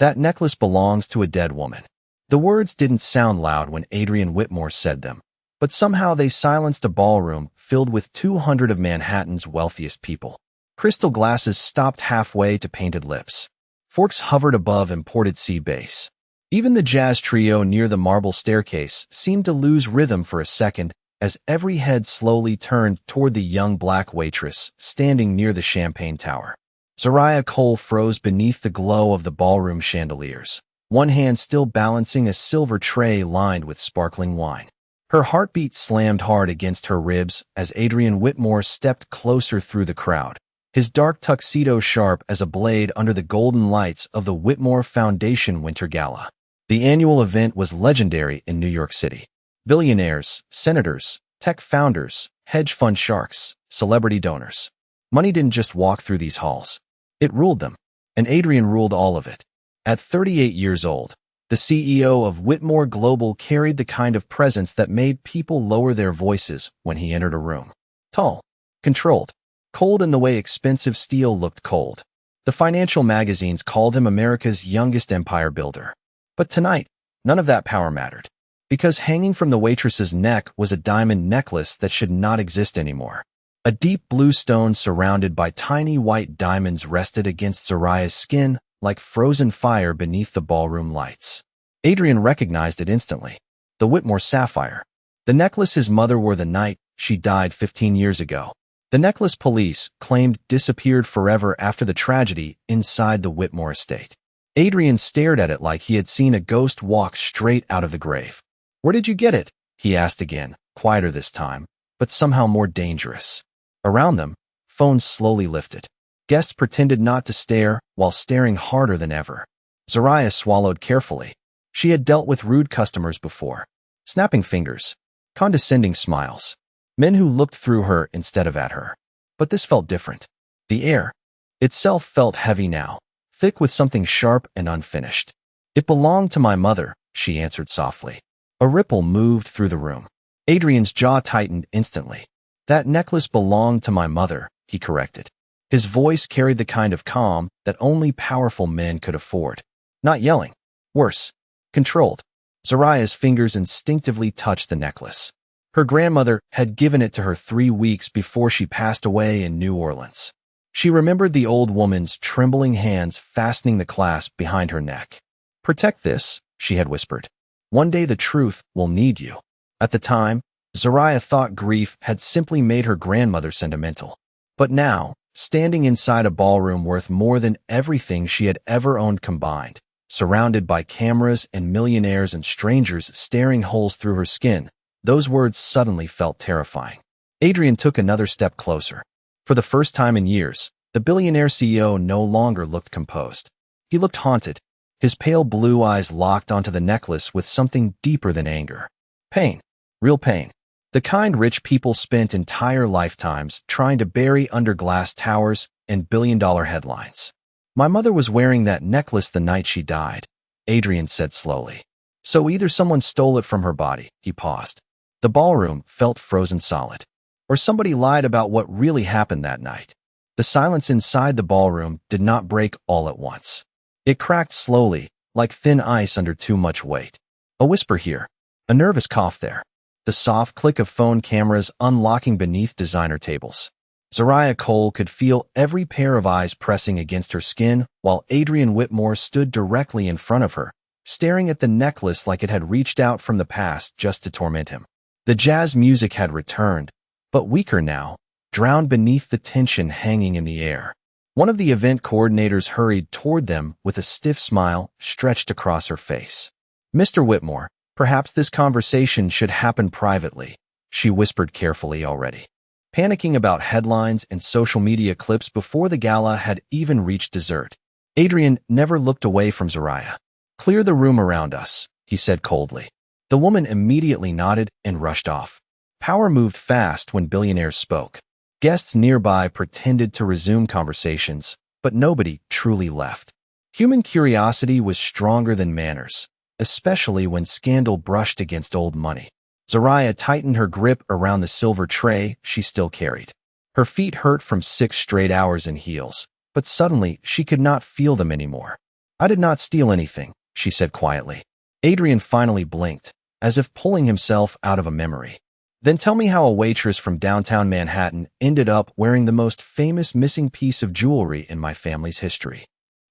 That necklace belongs to a dead woman. The words didn't sound loud when Adrian Whitmore said them, but somehow they silenced a ballroom filled with 200 of Manhattan's wealthiest people. Crystal glasses stopped halfway to painted lips. Forks hovered above imported sea bass. Even the jazz trio near the marble staircase seemed to lose rhythm for a second as every head slowly turned toward the young black waitress standing near the champagne tower. Zariah Cole froze beneath the glow of the ballroom chandeliers, one hand still balancing a silver tray lined with sparkling wine. Her heartbeat slammed hard against her ribs as Adrian Whitmore stepped closer through the crowd, his dark tuxedo sharp as a blade under the golden lights of the Whitmore Foundation Winter Gala. The annual event was legendary in New York City. Billionaires, senators, tech founders, hedge fund sharks, celebrity donors. Money didn't just walk through these halls. It ruled them, and Adrian ruled all of it. At 38 years old, the CEO of Whitmore Global carried the kind of presence that made people lower their voices when he entered a room. Tall, controlled, cold in the way expensive steel looked cold. The financial magazines called him America's youngest empire builder. But tonight, none of that power mattered, because hanging from the waitress's neck was a diamond necklace that should not exist anymore. A deep blue stone surrounded by tiny white diamonds rested against Zariah's skin like frozen fire beneath the ballroom lights. Adrian recognized it instantly. The Whitmore sapphire. The necklace his mother wore the night she died 15 years ago. The necklace police claimed disappeared forever after the tragedy inside the Whitmore estate. Adrian stared at it like he had seen a ghost walk straight out of the grave. "Where did you get it?" he asked again, quieter this time, but somehow more dangerous. Around them, phones slowly lifted. Guests pretended not to stare while staring harder than ever. Zariah swallowed carefully. She had dealt with rude customers before. Snapping fingers, condescending smiles, men who looked through her instead of at her. But this felt different. The air itself felt heavy now, thick with something sharp and unfinished. "It belonged to my mother," she answered softly. A ripple moved through the room. Adrian's jaw tightened instantly. "That necklace belonged to my mother," he corrected. His voice carried the kind of calm that only powerful men could afford. Not yelling. Worse. Controlled. Zariah's fingers instinctively touched the necklace. Her grandmother had given it to her 3 weeks before she passed away in New Orleans. She remembered the old woman's trembling hands fastening the clasp behind her neck. "Protect this," she had whispered. "One day the truth will need you." At the time, Zariah thought grief had simply made her grandmother sentimental. But now, standing inside a ballroom worth more than everything she had ever owned combined, surrounded by cameras and millionaires and strangers staring holes through her skin, those words suddenly felt terrifying. Adrian took another step closer. For the first time in years, the billionaire CEO no longer looked composed. He looked haunted, his pale blue eyes locked onto the necklace with something deeper than anger. Pain. Real pain. The kind rich people spent entire lifetimes trying to bury under glass towers and billion-dollar headlines. "My mother was wearing that necklace the night she died," Adrian said slowly. "So either someone stole it from her body," he paused. The ballroom felt frozen solid. Or somebody lied about what really happened that night. The silence inside the ballroom did not break all at once. It cracked slowly, like thin ice under too much weight. A whisper here, a nervous cough there. The soft click of phone cameras unlocking beneath designer tables. Zariah Cole could feel every pair of eyes pressing against her skin while Adrian Whitmore stood directly in front of her, staring at the necklace like it had reached out from the past just to torment him. The jazz music had returned, but weaker now, drowned beneath the tension hanging in the air. One of the event coordinators hurried toward them with a stiff smile stretched across her face. "Mr. Whitmore, perhaps this conversation should happen privately," she whispered carefully already, panicking about headlines and social media clips before the gala had even reached dessert. Adrian never looked away from Zariah. "Clear the room around us," he said coldly. The woman immediately nodded and rushed off. Power moved fast when billionaires spoke. Guests nearby pretended to resume conversations, but nobody truly left. Human curiosity was stronger than manners, especially when scandal brushed against old money. Zariah tightened her grip around the silver tray she still carried. Her feet hurt from 6 straight hours in heels, but suddenly she could not feel them anymore. I did not steal anything, she said quietly. Adrian finally blinked, as if pulling himself out of a memory. Then tell me how a waitress from downtown Manhattan ended up wearing the most famous missing piece of jewelry in my family's history.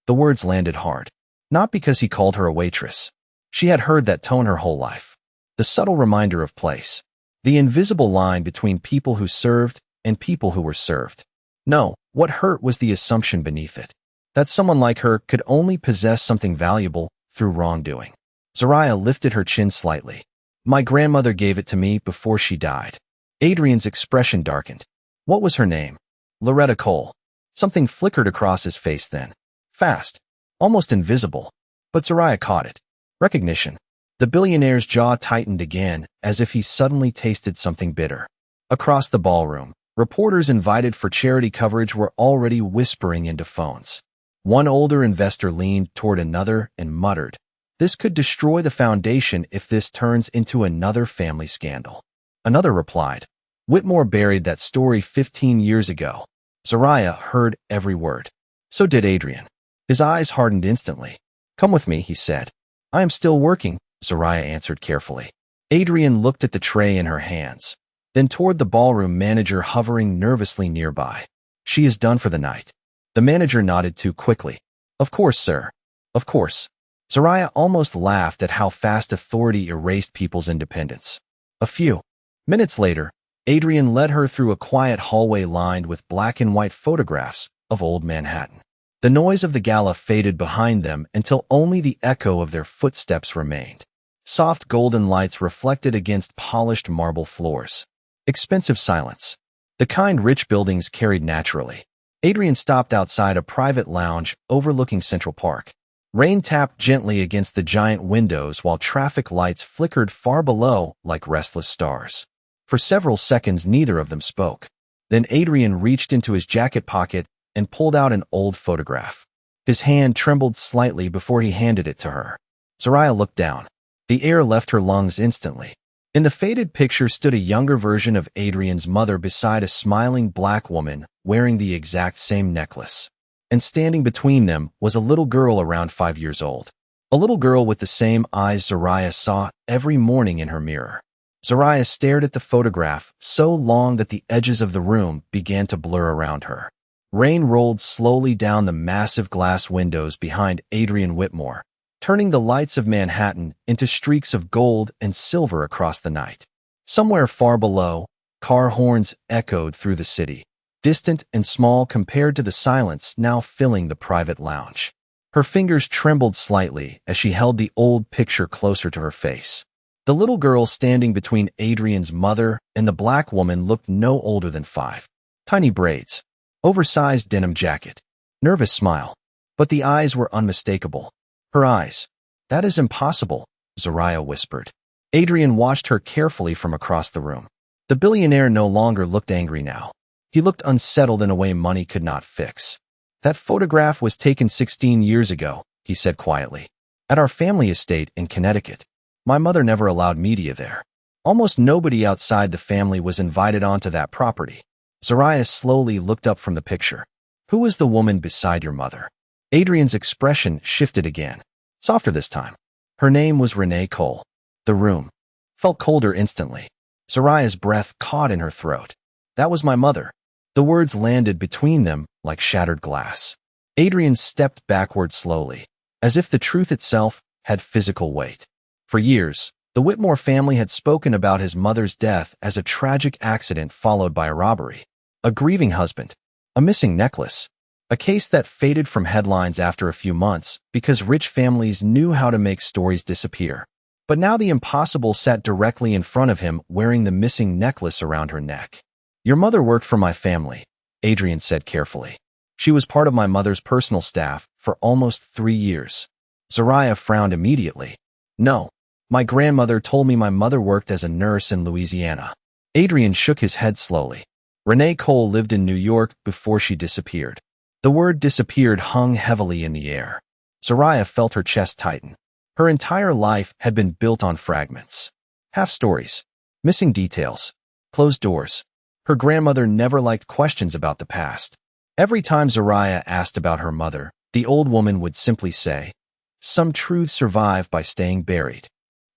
The words landed hard. Not because he called her a waitress. She had heard that tone her whole life. The subtle reminder of place. The invisible line between people who served and people who were served. No, what hurt was the assumption beneath it. That someone like her could only possess something valuable through wrongdoing. Zariah lifted her chin slightly. My grandmother gave it to me before she died. Adrian's expression darkened. What was her name? Loretta Cole. Something flickered across his face then. Fast. Almost invisible. But Zariah caught it. Recognition. The billionaire's jaw tightened again, as if he suddenly tasted something bitter. Across the ballroom, reporters invited for charity coverage were already whispering into phones. One older investor leaned toward another and muttered, "This could destroy the foundation if this turns into another family scandal." Another replied, "Whitmore buried that story 15 years ago." Zariah heard every word. So did Adrian. His eyes hardened instantly. "Come with me," he said. "I am still working," Zariah answered carefully. Adrian looked at the tray in her hands, then toward the ballroom manager hovering nervously nearby. "She is done for the night." The manager nodded too quickly. "Of course, sir. Of course." Zariah almost laughed at how fast authority erased people's independence. A few minutes later, Adrian led her through a quiet hallway lined with black and white photographs of old Manhattan. The noise of the gala faded behind them until only the echo of their footsteps remained. Soft golden lights reflected against polished marble floors. Expensive silence. The kind rich buildings carried naturally. Adrian stopped outside a private lounge overlooking Central Park. Rain tapped gently against the giant windows while traffic lights flickered far below like restless stars. For several seconds, neither of them spoke. Then Adrian reached into his jacket pocket and pulled out an old photograph. His hand trembled slightly before he handed it to her. Zariah looked down. The air left her lungs instantly. In the faded picture stood a younger version of Adrian's mother beside a smiling black woman wearing the exact same necklace. And standing between them was a little girl around 5 years old. A little girl with the same eyes Zariah saw every morning in her mirror. Zariah stared at the photograph so long that the edges of the room began to blur around her. Rain rolled slowly down the massive glass windows behind Adrian Whitmore, turning the lights of Manhattan into streaks of gold and silver across the night. Somewhere far below, car horns echoed through the city, distant and small compared to the silence now filling the private lounge. Her fingers trembled slightly as she held the old picture closer to her face. The little girl standing between Adrian's mother and the black woman looked no older than 5. Tiny braids, oversized denim jacket, nervous smile. But the eyes were unmistakable. Her eyes. "That is impossible," Zariah whispered. Adrian watched her carefully from across the room. The billionaire no longer looked angry now. He looked unsettled in a way money could not fix. "That photograph was taken 16 years ago," he said quietly, "at our family estate in Connecticut. My mother never allowed media there. Almost nobody outside the family was invited onto that property." Zariah slowly looked up from the picture. "Who was the woman beside your mother?" Adrian's expression shifted again, softer this time. "Her name was Renee Cole." The room felt colder instantly. Zariah's breath caught in her throat. "That was my mother." The words landed between them like shattered glass. Adrian stepped backward slowly, as if the truth itself had physical weight. For years, the Whitmore family had spoken about his mother's death as a tragic accident followed by a robbery, a grieving husband, a missing necklace, a case that faded from headlines after a few months because rich families knew how to make stories disappear. But now the impossible sat directly in front of him, wearing the missing necklace around her neck. "Your mother worked for my family," Adrian said carefully. "She was part of my mother's personal staff for almost 3 years." Zariah frowned immediately. "No. My grandmother told me my mother worked as a nurse in Louisiana." Adrian shook his head slowly. "Renee Cole lived in New York before she disappeared." The word disappeared hung heavily in the air. Zariah felt her chest tighten. Her entire life had been built on fragments. Half-stories, missing details, closed doors. Her grandmother never liked questions about the past. Every time Zariah asked about her mother, the old woman would simply say, Some truths survive by staying buried.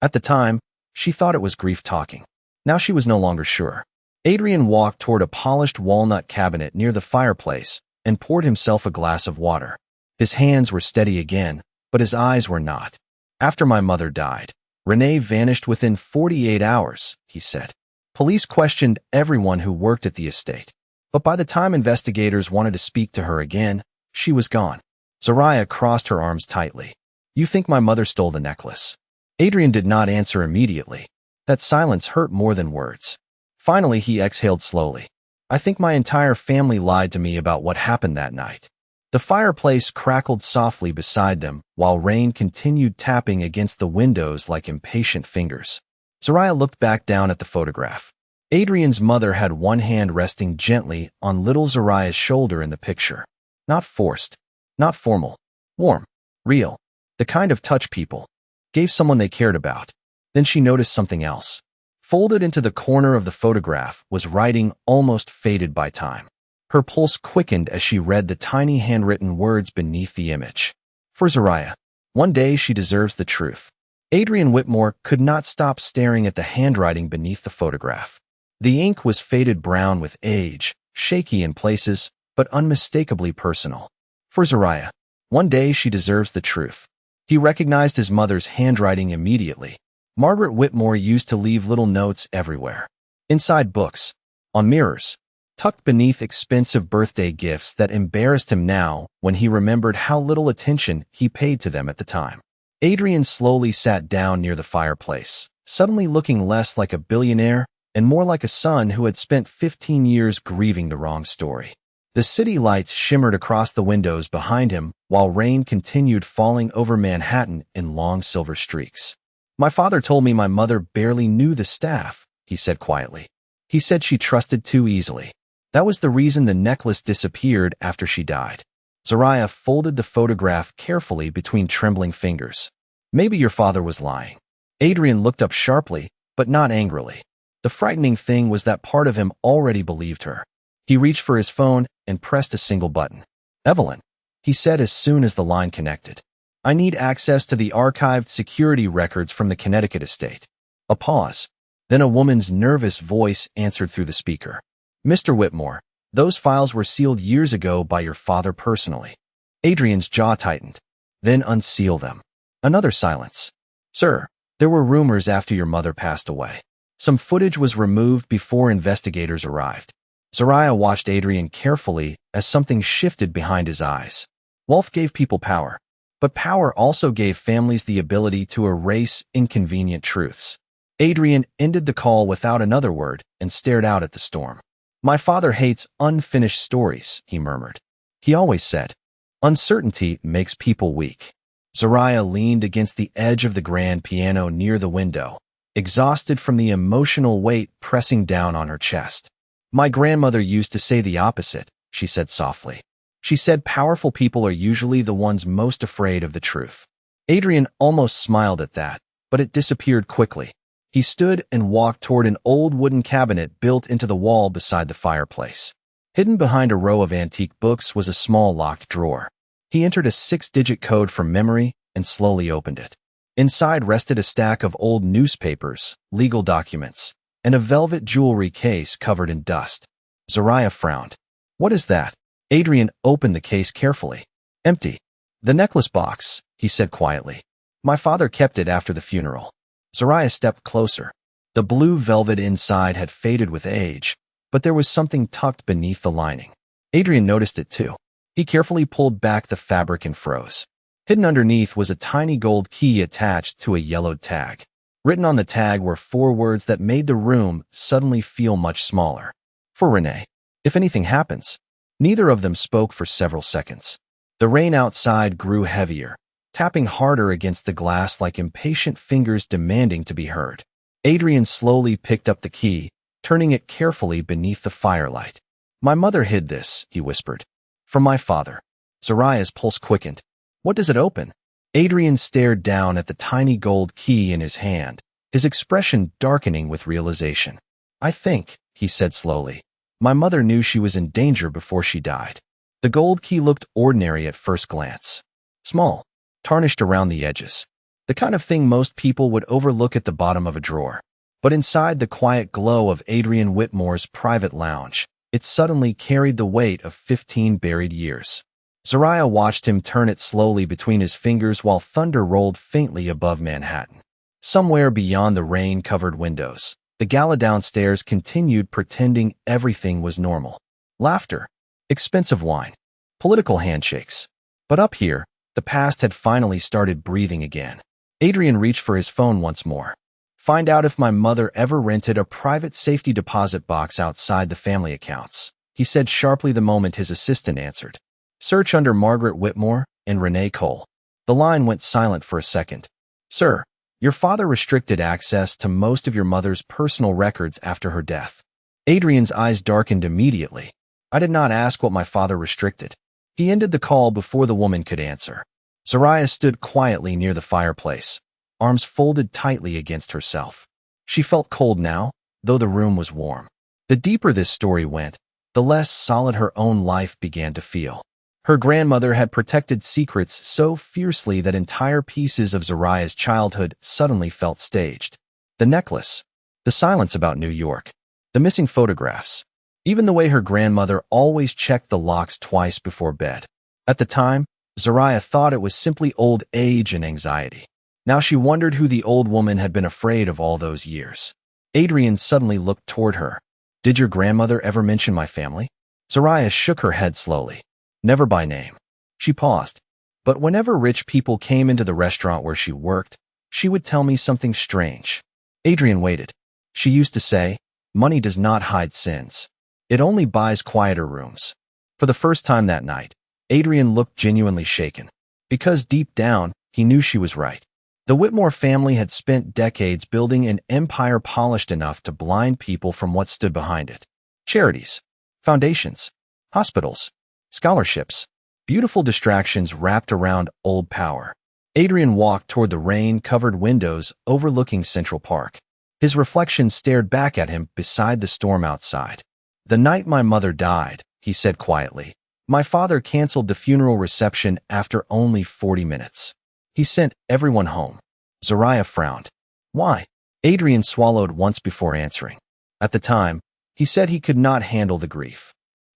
At the time, she thought it was grief talking. Now she was no longer sure. Adrian walked toward a polished walnut cabinet near the fireplace and poured himself a glass of water. His hands were steady again, but his eyes were not. After my mother died, Renee vanished within 48 hours, he said. Police questioned everyone who worked at the estate, but by the time investigators wanted to speak to her again, she was gone. Zariah crossed her arms tightly. You think my mother stole the necklace? Adrian did not answer immediately. That silence hurt more than words. Finally, he exhaled slowly. I think my entire family lied to me about what happened that night. The fireplace crackled softly beside them, while rain continued tapping against the windows like impatient fingers. Zariah looked back down at the photograph. Adrian's mother had one hand resting gently on little Zariah's shoulder in the picture. Not forced, not formal, warm, real, the kind of touch people gave someone they cared about. Then she noticed something else. Folded into the corner of the photograph was writing almost faded by time. Her pulse quickened as she read the tiny handwritten words beneath the image. For Zariah, one day she deserves the truth. Adrian Whitmore could not stop staring at the handwriting beneath the photograph. The ink was faded brown with age, shaky in places, but unmistakably personal. For Zariah, one day she deserves the truth. He recognized his mother's handwriting immediately. Margaret Whitmore used to leave little notes everywhere. Inside books, on mirrors, tucked beneath expensive birthday gifts that embarrassed him now when he remembered how little attention he paid to them at the time. Adrian slowly sat down near the fireplace, suddenly looking less like a billionaire and more like a son who had spent 15 years grieving the wrong story. The city lights shimmered across the windows behind him while rain continued falling over Manhattan in long silver streaks. My father told me my mother barely knew the staff, he said quietly. He said she trusted too easily. That was the reason the necklace disappeared after she died. Zariah folded the photograph carefully between trembling fingers. Maybe your father was lying. Adrian looked up sharply, but not angrily. The frightening thing was that part of him already believed her. He reached for his phone and pressed a single button. Evelyn, he said as soon as the line connected. I need access to the archived security records from the Connecticut estate. A pause. Then a woman's nervous voice answered through the speaker. Mr. Whitmore, those files were sealed years ago by your father personally. Adrian's jaw tightened. Then unseal them. Another silence. Sir, there were rumors after your mother passed away. Some footage was removed before investigators arrived. Zariah watched Adrian carefully as something shifted behind his eyes. Wealth gave people power, but power also gave families the ability to erase inconvenient truths. Adrian ended the call without another word and stared out at the storm. My father hates unfinished stories, he murmured. He always said, uncertainty makes people weak. Zariah leaned against the edge of the grand piano near the window, exhausted from the emotional weight pressing down on her chest. My grandmother used to say the opposite, she said softly. She said powerful people are usually the ones most afraid of the truth. Adrian almost smiled at that, but it disappeared quickly. He stood and walked toward an old wooden cabinet built into the wall beside the fireplace. Hidden behind a row of antique books was a small locked drawer. He entered a 6-digit code from memory and slowly opened it. Inside rested a stack of old newspapers, legal documents, and a velvet jewelry case covered in dust. Zariah frowned. What is that? Adrian opened the case carefully. Empty. The necklace box, he said quietly. My father kept it after the funeral. Zariah stepped closer. The blue velvet inside had faded with age, but there was something tucked beneath the lining. Adrian noticed it too. He carefully pulled back the fabric and froze. Hidden underneath was a tiny gold key attached to a yellowed tag. Written on the tag were 4 words that made the room suddenly feel much smaller. For Renee. If anything happens. Neither of them spoke for several seconds. The rain outside grew heavier, tapping harder against the glass like impatient fingers demanding to be heard. Adrian slowly picked up the key, turning it carefully beneath the firelight. My mother hid this, he whispered. From my father. Zariah's pulse quickened. What does it open? Adrian stared down at the tiny gold key in his hand, his expression darkening with realization. I think, he said slowly, my mother knew she was in danger before she died. The gold key looked ordinary at first glance. Small, tarnished around the edges. The kind of thing most people would overlook at the bottom of a drawer. But inside the quiet glow of Adrian Whitmore's private lounge, it suddenly carried the weight of 15 buried years. Zariah watched him turn it slowly between his fingers while thunder rolled faintly above Manhattan. Somewhere beyond the rain-covered windows, the gala downstairs continued pretending everything was normal. Laughter, expensive wine, political handshakes. But up here, the past had finally started breathing again. Adrian reached for his phone once more. Find out if my mother ever rented a private safety deposit box outside the family accounts, he said sharply the moment his assistant answered. Search under Margaret Whitmore and Renee Cole. The line went silent for a second. Sir, your father restricted access to most of your mother's personal records after her death. Adrian's eyes darkened immediately. I did not ask what my father restricted. He ended the call before the woman could answer. Zariah stood quietly near the fireplace, arms folded tightly against herself. She felt cold now, though the room was warm. The deeper this story went, the less solid her own life began to feel. Her grandmother had protected secrets so fiercely that entire pieces of Zariah's childhood suddenly felt staged. The necklace, the silence about New York, the missing photographs, even the way her grandmother always checked the locks twice before bed. At the time, Zariah thought it was simply old age and anxiety. Now she wondered who the old woman had been afraid of all those years. Adrian suddenly looked toward her. Did your grandmother ever mention my family? Zariah shook her head slowly. Never by name. She paused. But whenever rich people came into the restaurant where she worked, she would tell me something strange. Adrian waited. She used to say, money does not hide sins. It only buys quieter rooms. For the first time that night, Adrian looked genuinely shaken. Because deep down, he knew she was right. The Whitmore family had spent decades building an empire polished enough to blind people from what stood behind it. Charities, foundations, hospitals, scholarships, beautiful distractions wrapped around old power. Adrian walked toward the rain-covered windows overlooking Central Park. His reflection stared back at him beside the storm outside. The night my mother died, he said quietly, my father canceled the funeral reception after only 40 minutes. He sent everyone home. Zariah frowned. Why? Adrian swallowed once before answering. At the time, he said he could not handle the grief.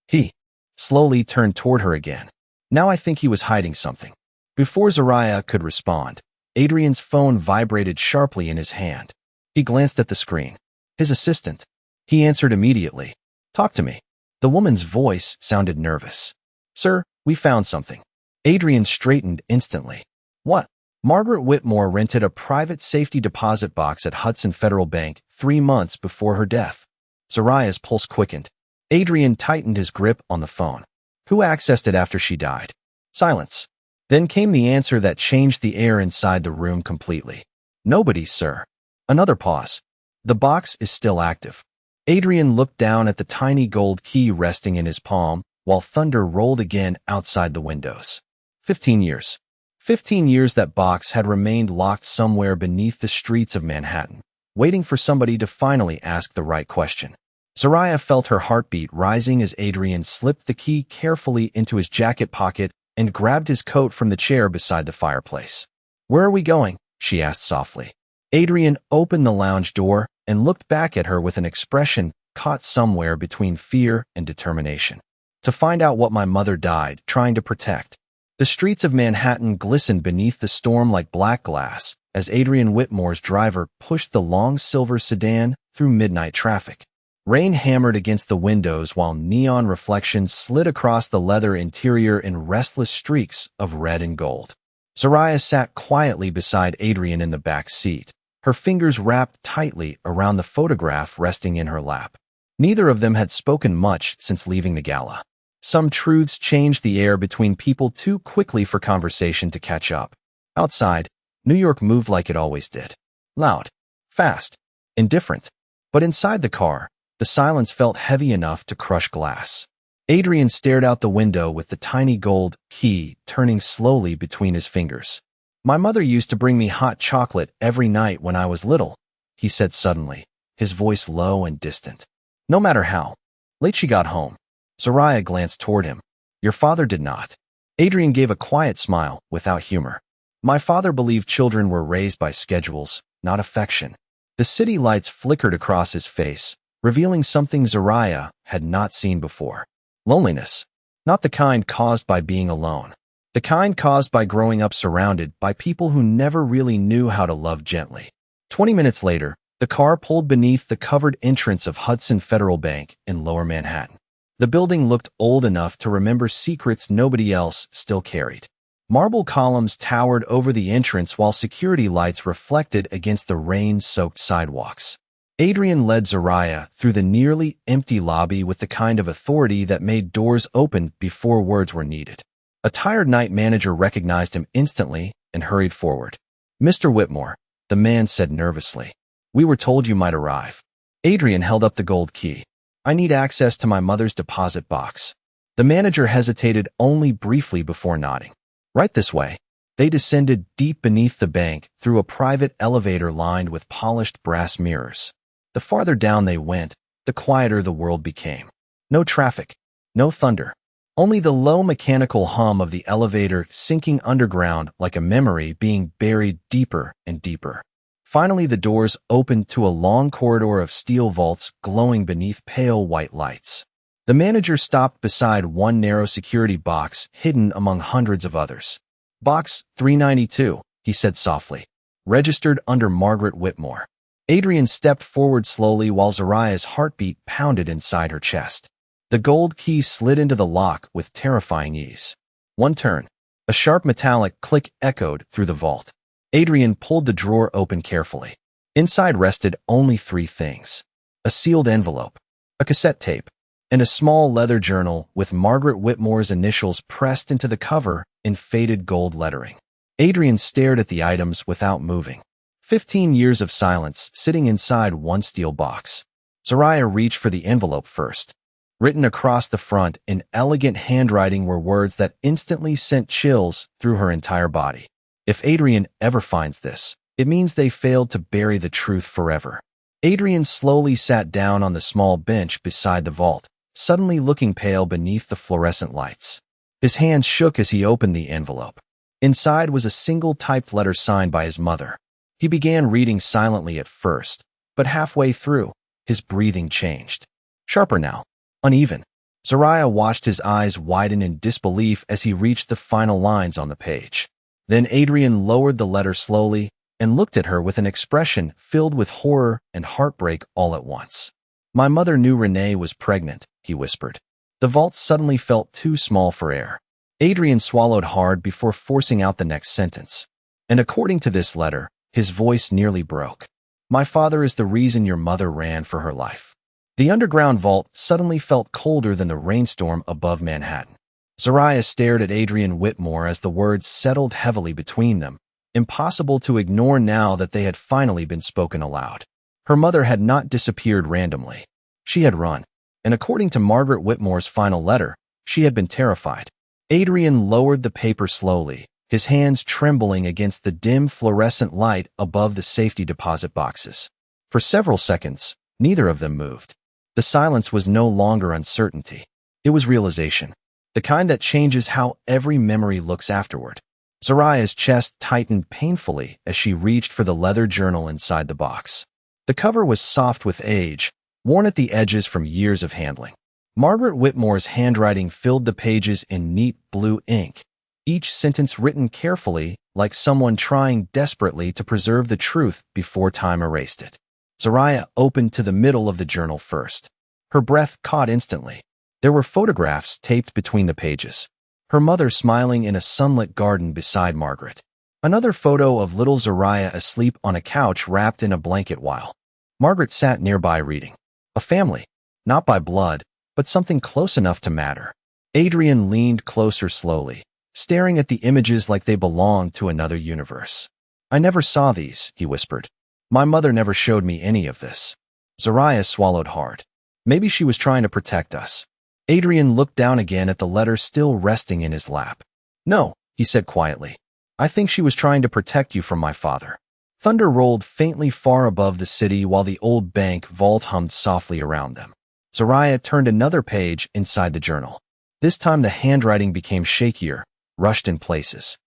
He slowly turned toward her again. Now I think he was hiding something. Before Zariah could respond, Adrian's phone vibrated sharply in his hand. He glanced at the screen. His assistant. He answered immediately. Talk to me. The woman's voice sounded nervous. Sir, we found something. Adrian straightened instantly. What? Margaret Whitmore rented a private safety deposit box at Hudson Federal Bank 3 months before her death. Zariah's pulse quickened. Adrian tightened his grip on the phone. Who accessed it after she died? Silence. Then came the answer that changed the air inside the room completely. Nobody, sir. Another pause. The box is still active. Adrian looked down at the tiny gold key resting in his palm, while thunder rolled again outside the windows. 15 years. 15 years that box had remained locked somewhere beneath the streets of Manhattan, waiting for somebody to finally ask the right question. Zariah felt her heartbeat rising as Adrian slipped the key carefully into his jacket pocket and grabbed his coat from the chair beside the fireplace. Where are we going? She asked softly. Adrian opened the lounge door and looked back at her with an expression caught somewhere between fear and determination. To find out what my mother died trying to protect. The streets of Manhattan glistened beneath the storm like black glass as Adrian Whitmore's driver pushed the long silver sedan through midnight traffic. Rain hammered against the windows while neon reflections slid across the leather interior in restless streaks of red and gold. Zariah sat quietly beside Adrian in the back seat, her fingers wrapped tightly around the photograph resting in her lap. Neither of them had spoken much since leaving the gala. Some truths changed the air between people too quickly for conversation to catch up. Outside, New York moved like it always did. Loud, fast, indifferent. But inside the car, the silence felt heavy enough to crush glass. Adrian stared out the window with the tiny gold key turning slowly between his fingers. My mother used to bring me hot chocolate every night when I was little, he said suddenly, his voice low and distant. No matter how late she got home. Zariah glanced toward him. Your father did not. Adrian gave a quiet smile without humor. My father believed children were raised by schedules, not affection. The city lights flickered across his face, revealing something Zariah had not seen before. Loneliness. Not the kind caused by being alone. The kind caused by growing up surrounded by people who never really knew how to love gently. 20 minutes later, the car pulled beneath the covered entrance of Hudson Federal Bank in Lower Manhattan. The building looked old enough to remember secrets nobody else still carried. Marble columns towered over the entrance while security lights reflected against the rain-soaked sidewalks. Adrian led Zariah through the nearly empty lobby with the kind of authority that made doors open before words were needed. A tired night manager recognized him instantly and hurried forward. "Mr. Whitmore," the man said nervously. "We were told you might arrive." Adrian held up the gold key. "I need access to my mother's deposit box." The manager hesitated only briefly before nodding. "Right this way." They descended deep beneath the bank through a private elevator lined with polished brass mirrors. The farther down they went, the quieter the world became. No traffic, no thunder, only the low mechanical hum of the elevator sinking underground like a memory being buried deeper and deeper. Finally, the doors opened to a long corridor of steel vaults glowing beneath pale white lights. The manager stopped beside one narrow security box hidden among hundreds of others. "Box 392, he said softly. "Registered under Margaret Whitmore." Adrian stepped forward slowly while Zariah's heartbeat pounded inside her chest. The gold key slid into the lock with terrifying ease. One turn. A sharp metallic click echoed through the vault. Adrian pulled the drawer open carefully. Inside rested only three things: a sealed envelope, a cassette tape, and a small leather journal with Margaret Whitmore's initials pressed into the cover in faded gold lettering. Adrian stared at the items without moving. 15 years of silence sitting inside one steel box. Zariah reached for the envelope first. Written across the front in elegant handwriting were words that instantly sent chills through her entire body. "If Adrian ever finds this, it means they failed to bury the truth forever." Adrian slowly sat down on the small bench beside the vault, suddenly looking pale beneath the fluorescent lights. His hands shook as he opened the envelope. Inside was a single typed letter signed by his mother. He began reading silently at first, but halfway through, his breathing changed. Sharper now, uneven. Zariah watched his eyes widen in disbelief as he reached the final lines on the page. Then Adrian lowered the letter slowly and looked at her with an expression filled with horror and heartbreak all at once. "My mother knew Renee was pregnant," he whispered. The vault suddenly felt too small for air. Adrian swallowed hard before forcing out the next sentence. "And according to this letter," his voice nearly broke, "my father is the reason your mother ran for her life." The underground vault suddenly felt colder than the rainstorm above Manhattan. Zariah stared at Adrian Whitmore as the words settled heavily between them, impossible to ignore now that they had finally been spoken aloud. Her mother had not disappeared randomly. She had run, and according to Margaret Whitmore's final letter, she had been terrified. Adrian lowered the paper slowly, his hands trembling against the dim fluorescent light above the safety deposit boxes. For several seconds, neither of them moved. The silence was no longer uncertainty. It was realization, the kind that changes how every memory looks afterward. Zariah's chest tightened painfully as she reached for the leather journal inside the box. The cover was soft with age, worn at the edges from years of handling. Margaret Whitmore's handwriting filled the pages in neat blue ink, each sentence written carefully, like someone trying desperately to preserve the truth before time erased it. Zariah opened to the middle of the journal first. Her breath caught instantly. There were photographs taped between the pages. Her mother smiling in a sunlit garden beside Margaret. Another photo of little Zariah asleep on a couch wrapped in a blanket while Margaret sat nearby reading. A family, not by blood, but something close enough to matter. Adrian leaned closer slowly, staring at the images like they belonged to another universe. "I never saw these," he whispered. "My mother never showed me any of this." Zariah swallowed hard. Maybe she was trying to protect us. Adrian looked down again at the letter still resting in his lap. "No," he said quietly. "I think she was trying to protect you from my father." Thunder rolled faintly far above the city while the old bank vault hummed softly around them. Zariah turned another page inside the journal. This time the handwriting became shakier, rushed in places.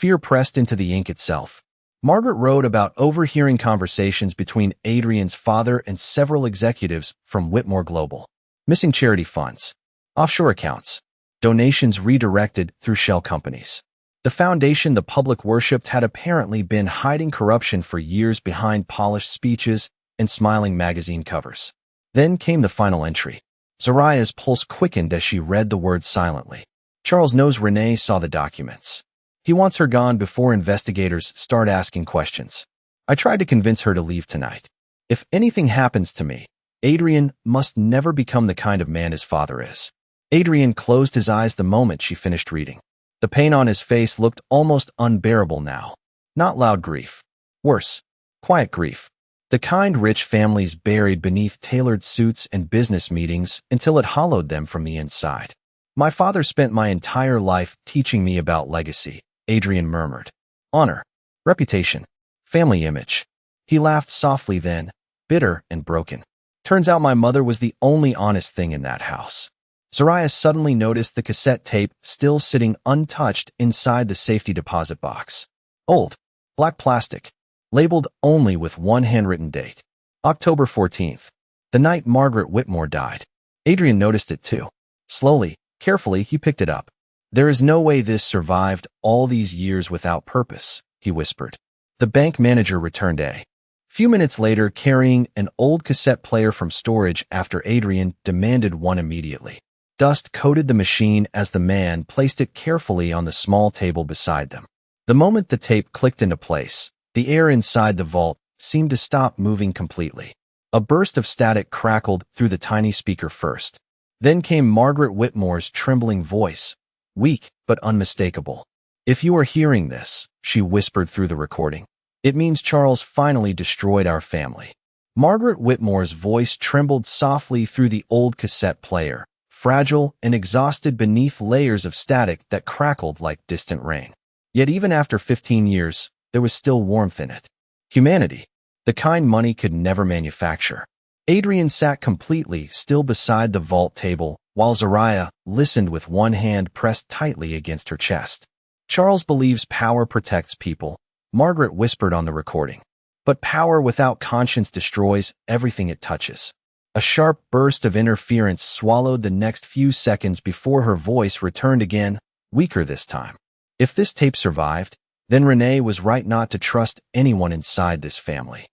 Fear pressed into the ink itself. Margaret wrote about overhearing conversations between Adrian's father and several executives from Whitmore Global. Missing charity funds, offshore accounts, donations redirected through shell companies. The foundation the public worshipped had apparently been hiding corruption for years behind polished speeches and smiling magazine covers. Then came the final entry. Zoraya's pulse quickened as she read the words silently. Charles knows Renee saw the documents. He wants her gone before investigators start asking questions. I tried to convince her to leave tonight. If anything happens to me, Adrian must never become the kind of man his father is. Adrian closed his eyes the moment she finished reading. The pain on his face looked almost unbearable now. Not loud grief. Worse, quiet grief. The kind rich families buried beneath tailored suits and business meetings until it hollowed them from the inside. My father spent my entire life teaching me about legacy, Adrian murmured. Honor, reputation, family image. He laughed softly then, bitter and broken. Turns out my mother was the only honest thing in that house. Zoraya suddenly noticed the cassette tape still sitting untouched inside the safety deposit box. Old, black plastic, labeled only with one handwritten date. October 14th, the night Margaret Whitmore died. Adrian noticed it too. Slowly, carefully, he picked it up. There is no way this survived all these years without purpose, he whispered. The bank manager returned a few minutes later carrying an old cassette player from storage after Adrian demanded one immediately. Dust coated the machine as the man placed it carefully on the small table beside them. The moment the tape clicked into place, the air inside the vault seemed to stop moving completely. A burst of static crackled through the tiny speaker first. Then came Margaret Whitmore's trembling voice, weak but unmistakable. If you are hearing this, she whispered through the recording, it means Charles finally destroyed our family. Margaret Whitmore's voice trembled softly through the old cassette player, fragile and exhausted beneath layers of static that crackled like distant rain. Yet even after 15 years, there was still warmth in it. Humanity, the kind money could never manufacture. Adrian sat completely still beside the vault table, while Zoraya listened with one hand pressed tightly against her chest. Charles believes power protects people, Margaret whispered on the recording. But power without conscience destroys everything it touches. A sharp burst of interference swallowed the next few seconds before her voice returned again, weaker this time. If this tape survived, then Renee was right not to trust anyone inside this family.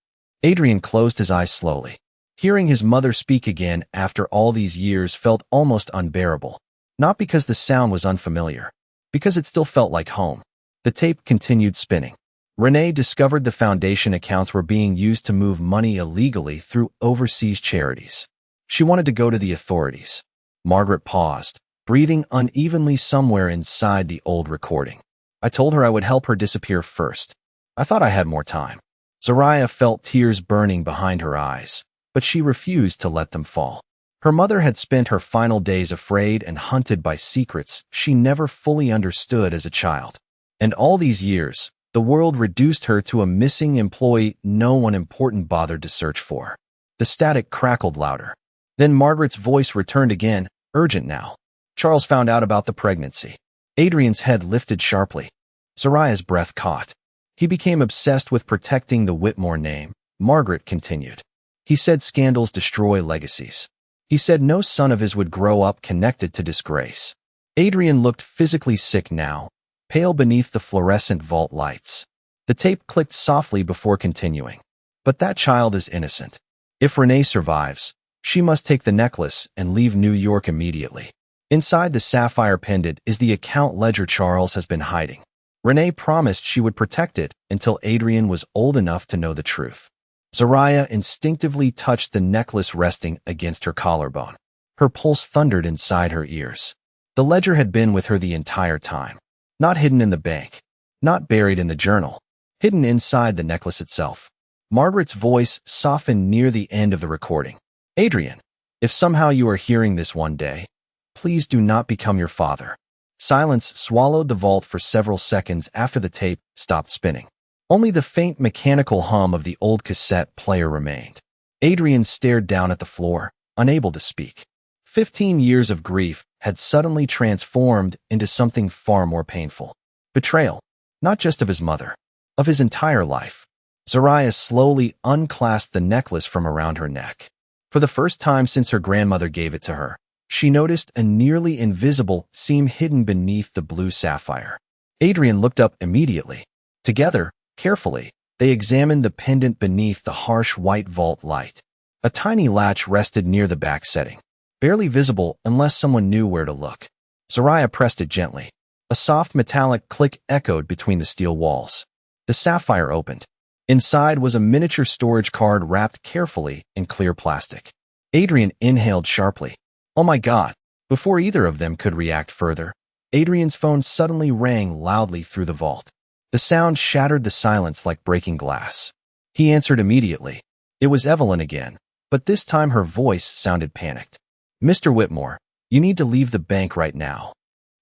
Adrian closed his eyes slowly. Hearing his mother speak again after all these years felt almost unbearable. Not because the sound was unfamiliar, because it still felt like home. The tape continued spinning. Renee discovered the foundation accounts were being used to move money illegally through overseas charities. She wanted to go to the authorities. Margaret paused, breathing unevenly somewhere inside the old recording. I told her I would help her disappear first. I thought I had more time. Zoraya felt tears burning behind her eyes, but she refused to let them fall. Her mother had spent her final days afraid and hunted by secrets she never fully understood as a child. And all these years, the world reduced her to a missing employee no one important bothered to search for. The static crackled louder. Then Margaret's voice returned again, urgent now. Charles found out about the pregnancy. Adrian's head lifted sharply. Zoraya's breath caught. He became obsessed with protecting the Whitmore name, Margaret continued. He said scandals destroy legacies. He said no son of his would grow up connected to disgrace. Adrian looked physically sick now, pale beneath the fluorescent vault lights. The tape clicked softly before continuing. But that child is innocent. If Renee survives, she must take the necklace and leave New York immediately. Inside the sapphire pendant is the account ledger Charles has been hiding. Renee promised she would protect it until Adrian was old enough to know the truth. Zoraya instinctively touched the necklace resting against her collarbone. Her pulse thundered inside her ears. The ledger had been with her the entire time. Not hidden in the bank. Not buried in the journal. Hidden inside the necklace itself. Margaret's voice softened near the end of the recording. Adrian, if somehow you are hearing this one day, please do not become your father. Silence swallowed the vault for several seconds after the tape stopped spinning. Only the faint mechanical hum of the old cassette player remained. Adrian stared down at the floor, unable to speak. 15 years of grief had suddenly transformed into something far more painful. Betrayal. Not just of his mother, of his entire life. Zariah slowly unclasped the necklace from around her neck. For the first time since her grandmother gave it to her, she noticed a nearly invisible seam hidden beneath the blue sapphire. Adrian looked up immediately. Together, carefully, they examined the pendant beneath the harsh white vault light. A tiny latch rested near the back setting, barely visible unless someone knew where to look. Zariah pressed it gently. A soft metallic click echoed between the steel walls. The sapphire opened. Inside was a miniature storage card wrapped carefully in clear plastic. Adrian inhaled sharply. Oh my God! Before either of them could react further, Adrian's phone suddenly rang loudly through the vault. The sound shattered the silence like breaking glass. He answered immediately. It was Evelyn again, but this time her voice sounded panicked. Mr. Whitmore, you need to leave the bank right now.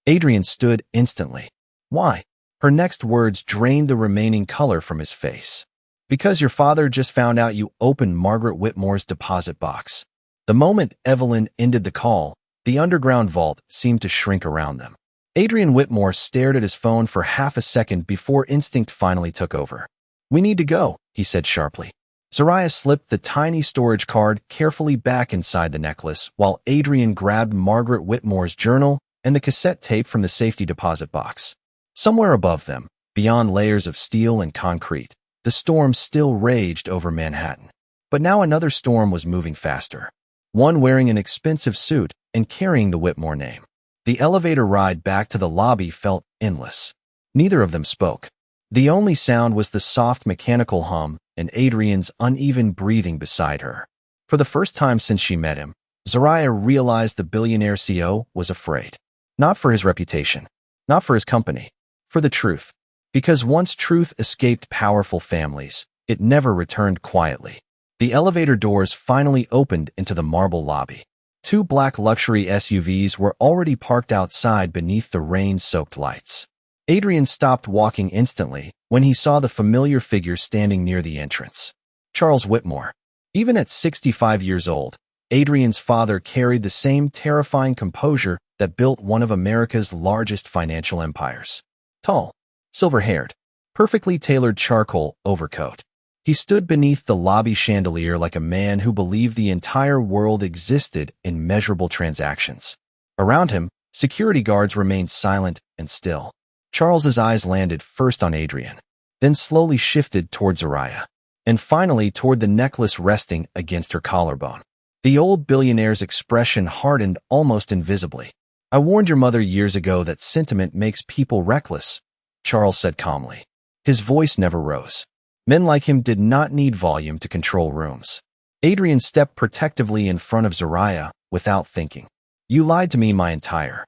Adrian stood instantly. Why? Her next words drained the remaining color from his face. Because your father just found out you opened Margaret Whitmore's deposit box. The moment Evelyn ended the call, the underground vault seemed to shrink around them. Adrian Whitmore stared at his phone for half a second before instinct finally took over. We need to go, he said sharply. Zariah slipped the tiny storage card carefully back inside the necklace while Adrian grabbed Margaret Whitmore's journal and the cassette tape from the safety deposit box. Somewhere above them, beyond layers of steel and concrete, the storm still raged over Manhattan. But now another storm was moving faster. One wearing an expensive suit and carrying the Whitmore name. The elevator ride back to the lobby felt endless. Neither of them spoke. The only sound was the soft mechanical hum and Adrian's uneven breathing beside her. For the first time since she met him, Zariah realized the billionaire CEO was afraid. Not for his reputation, not for his company, for the truth. Because once truth escaped powerful families, it never returned quietly. The elevator doors finally opened into the marble lobby. Two black luxury SUVs were already parked outside beneath the rain-soaked lights. Adrian stopped walking instantly when he saw the familiar figure standing near the entrance. Charles Whitmore. Even at 65 years old, Adrian's father carried the same terrifying composure that built one of America's largest financial empires. Tall, silver-haired, perfectly tailored charcoal overcoat. He stood beneath the lobby chandelier like a man who believed the entire world existed in measurable transactions. Around him, security guards remained silent and still. Charles's eyes landed first on Adrian, then slowly shifted toward Zariah, and finally toward the necklace resting against her collarbone. The old billionaire's expression hardened almost invisibly. I warned your mother years ago that sentiment makes people reckless, Charles said calmly. His voice never rose. Men like him did not need volume to control rooms. Adrian stepped protectively in front of Zariah without thinking. You lied to me my entire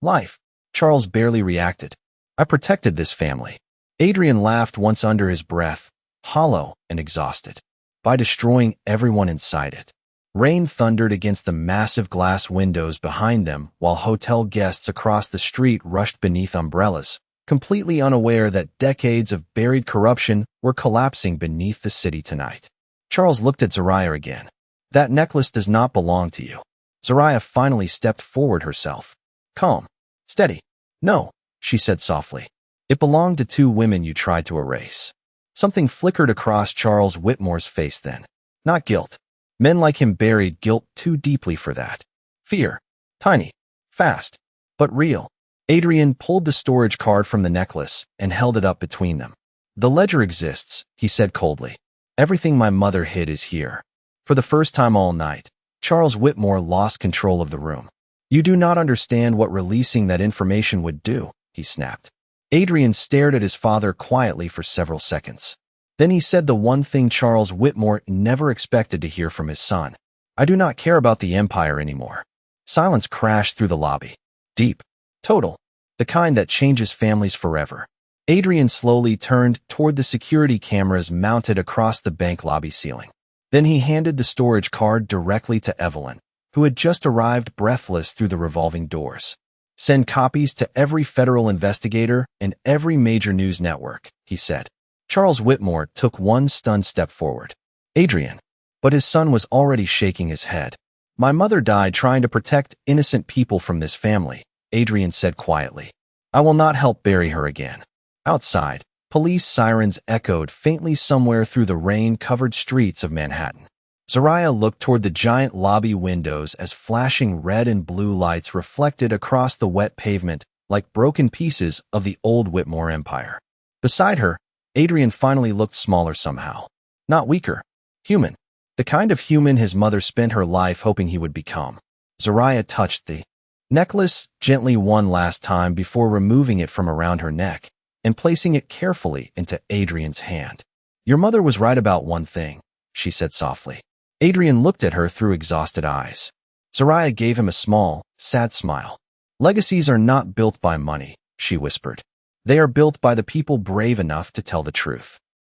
life. Charles barely reacted. I protected this family. Adrian laughed once under his breath, hollow and exhausted, by destroying everyone inside it. Rain thundered against the massive glass windows behind them while hotel guests across the street rushed beneath umbrellas, completely unaware that decades of buried corruption were collapsing beneath the city tonight. Charles looked at Zariah again. That necklace does not belong to you. Zariah finally stepped forward herself. Calm. Steady. No, she said softly. It belonged to two women you tried to erase. Something flickered across Charles Whitmore's face then. Not guilt. Men like him buried guilt too deeply for that. Fear. Tiny. Fast. But real. Adrian pulled the storage card from the necklace and held it up between them. The ledger exists, he said coldly. Everything my mother hid is here. For the first time all night, Charles Whitmore lost control of the room. You do not understand what releasing that information would do, he snapped. Adrian stared at his father quietly for several seconds. Then he said the one thing Charles Whitmore never expected to hear from his son. I do not care about the empire anymore. Silence crashed through the lobby. Deep. Total. The kind that changes families forever. Adrian slowly turned toward the security cameras mounted across the bank lobby ceiling. Then he handed the storage card directly to Evelyn, who had just arrived breathless through the revolving doors. Send copies to every federal investigator and every major news network, he said. Charles Whitmore took one stunned step forward. Adrian. But his son was already shaking his head. My mother died trying to protect innocent people from this family, Adrian said quietly. I will not help bury her again. Outside, police sirens echoed faintly somewhere through the rain-covered streets of Manhattan. Zariah looked toward the giant lobby windows as flashing red and blue lights reflected across the wet pavement like broken pieces of the old Whitmore Empire. Beside her, Adrian finally looked smaller somehow. Not weaker. Human. The kind of human his mother spent her life hoping he would become. Zariah touched the necklace gently one last time before removing it from around her neck and placing it carefully into Adrian's hand. "Your mother was right about one thing," she said softly. Adrian looked at her through exhausted eyes. Zariah gave him a small, sad smile. "Legacies are not built by money," she whispered. "They are built by the people brave enough to tell the truth."